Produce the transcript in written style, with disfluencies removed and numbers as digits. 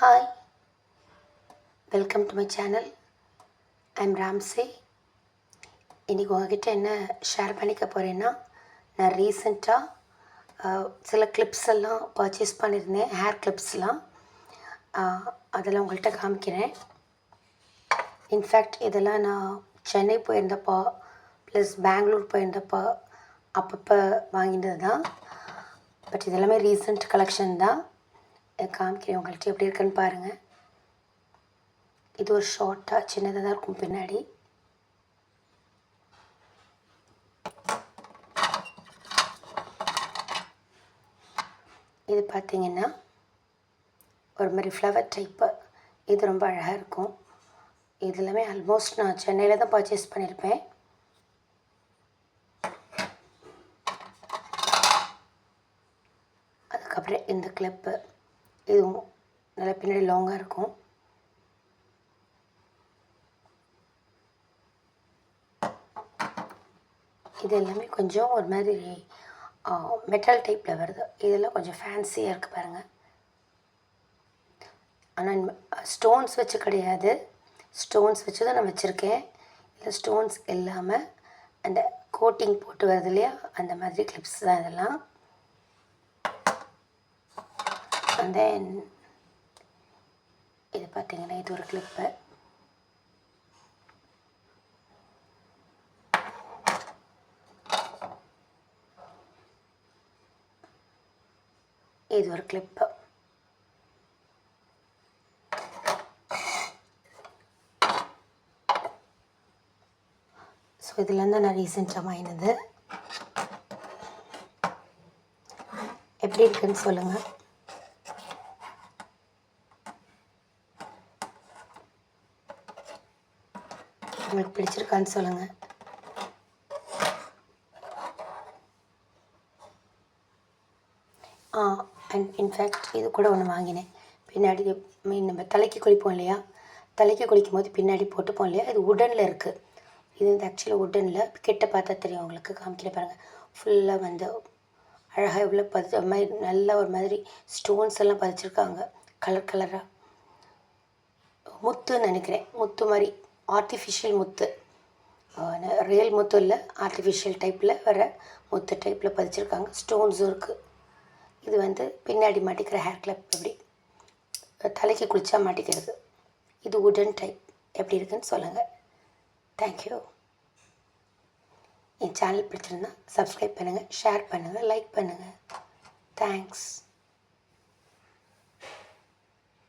Hi, welcome to my channel. I'm Ramsey. இன்றைக்கி உங்ககிட்ட என்ன ஷேர் பண்ணிக்க போகிறேன்னா, நான் ரீசெண்டாக சில கிளிப்ஸ் எல்லாம் பர்ச்சேஸ் பண்ணியிருந்தேன், ஹேர் கிளிப்ஸ்லாம். அதெல்லாம் உங்கள்கிட்ட காமிக்கிறேன். இன்ஃபேக்ட் இதெல்லாம் நான் சென்னை போயிருந்தப்போ ப்ளஸ் பெங்களூர் போயிருந்தப்போ அப்பப்போ வாங்கினது தான். பட் இதெல்லாமே ரீசெண்ட் கலெக்ஷன் தான். காமிக்கிறேன் உங்கள்கிட்ட எப்படி இருக்குன்னு பாருங்கள். இது ஒரு ஷார்ட்டாக சின்னதாக தான் இருக்கும் பின்னாடி. இது பார்த்திங்கன்னா ஒரு மாதிரி ஃப்ளவர் டைப்பு. இது ரொம்ப அழகாக இருக்கும். இது எல்லாமே ஆல்மோஸ்ட் நான் சென்னையில் தான் பர்ச்சேஸ் பண்ணியிருப்பேன். அதுக்கப்புறம் இந்த கிளிப்பு, இதுவும் நல்லா பின்னாடி லாங்காக இருக்கும். இது எல்லாமே கொஞ்சம் ஒரு மாதிரி மெட்டல் டைப்பில் வருது. இதெல்லாம் கொஞ்சம் ஃபேன்சியாக இருக்குது பாருங்கள். ஆனால் ஸ்டோன்ஸ் வச்சு கிடையாது, ஸ்டோன்ஸ் வச்சு தான் நான் வச்சுருக்கேன். இல்லை ஸ்டோன்ஸ் இல்லாமல் அந்த கோட்டிங் போட்டு வருது இல்லையா, அந்த மாதிரி கிளிப்ஸ் தான் இதெல்லாம். அண்ட் தென் இது பார்த்திங்கன்னா இது ஒரு கிளிப்பு. இது ஒரு கிளிப்பு. ஸோ இதெல்லாம் தான் நான் ரீசெண்டாக வாங்கினது. எப்படி இருக்குன்னு சொல்லுங்கள். உங்களுக்கு பிடிச்சிருக்கான்னு சொல்லுங்கள். அண்ட் இன்ஃபேக்ட் இது கூட ஒன்று வாங்கினேன். பின்னாடி நம்ம தலைக்கு குளிப்போம் இல்லையா, தலைக்கு குளிக்கும் போது பின்னாடி போட்டுப்போம் இல்லையா, இது உடனில் இருக்குது. இது வந்து ஆக்சுவலாக உடனில் கிட்ட பார்த்தா தெரியும் உங்களுக்கு, காமிக்கிற பாருங்கள். ஃபுல்லாக வந்து அழகாக இவ்வளோ மாதிரி நல்ல ஒரு மாதிரி ஸ்டோன்ஸ் எல்லாம் பதிச்சிருக்காங்க, கலர் கலராக. முத்துன்னு நினைக்கிறேன், முத்து மாதிரி ஆர்டிஃபிஷியல் முத்து, ரியல் முத்து இல்லை, ஆர்டிஃபிஷியல் டைப்பில் வர முத்து டைப்பில் பதிச்சிருக்காங்க. ஸ்டோன்ஸும் இருக்குது. இது வந்து பின்னாடி மாட்டிக்கிற ஹேர் கிளிப், எப்படி தலைக்கு குளிச்சா மாட்டிக்கிறது. இது உடன் டைப். எப்படி இருக்குன்னு சொல்லுங்கள். தேங்க்யூ. என் சேனல் பிடிச்சிருந்தா சப்ஸ்கிரைப் பண்ணுங்கள், ஷேர் பண்ணுங்கள், லைக் பண்ணுங்கள். தேங்க்ஸ்.